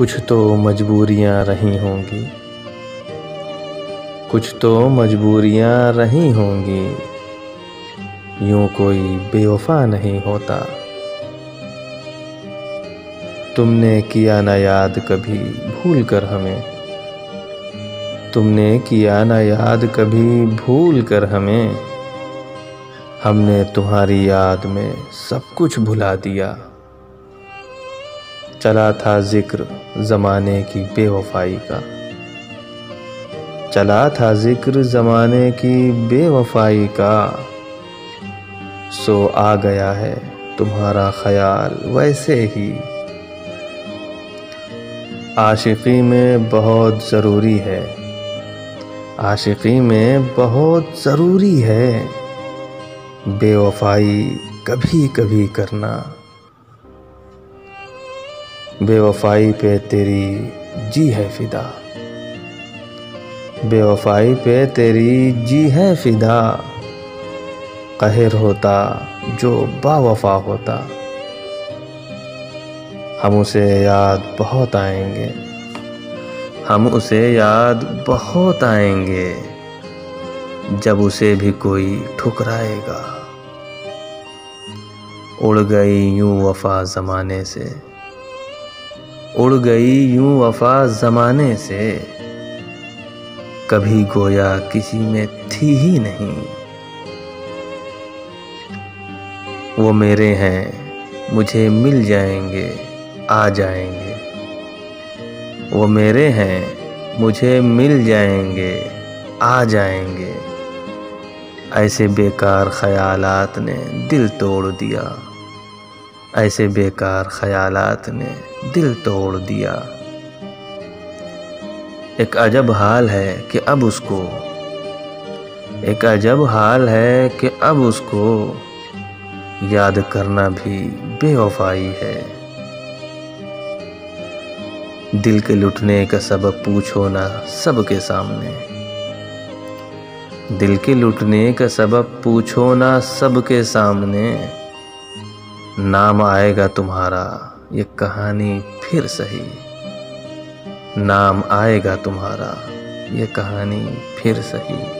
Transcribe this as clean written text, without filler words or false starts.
कुछ तो मजबूरियाँ रही होंगी, कुछ तो मजबूरियाँ रही होंगी, यूं कोई बेवफा नहीं होता। तुमने किया ना याद कभी भूल कर हमें, तुमने किया ना याद कभी भूल कर हमें, हमने तुम्हारी याद में सब कुछ भुला दिया। चला था जिक्र ज़माने की बेवफाई का, चला था जिक्र ज़माने की बेवफाई का, सो आ गया है तुम्हारा ख्याल वैसे ही। आशिकी में बहुत ज़रूरी है, आशिकी में बहुत ज़रूरी है, बेवफाई कभी कभी करना। बेवफाई पे तेरी जी है फिदा, बेवफाई पे तेरी जी है फिदा, कहर होता जो बावफा होता। हम उसे याद बहुत आएंगे, हम उसे याद बहुत आएंगे, जब उसे भी कोई ठुकराएगा। उड़ गई यूं वफा ज़माने से, उड़ गई यूं वफा ज़माने से, कभी गोया किसी में थी ही नहीं। वो मेरे हैं मुझे मिल जाएंगे आ जाएंगे, वो मेरे हैं मुझे मिल जाएंगे आ जाएंगे, ऐसे बेकार ख्यालात ने दिल तोड़ दिया, ऐसे बेकार ख्यालात ने दिल तोड़ दिया। एक अजब हाल है कि अब उसको, एक अजब हाल है कि अब उसको याद करना भी बेवफाई है। दिल के लुटने का सबब पूछो ना सबके सामने, दिल के लुटने का सबब पूछो ना सबके सामने, नाम आएगा तुम्हारा ये कहानी फिर सही, नाम आएगा तुम्हारा ये कहानी फिर सही।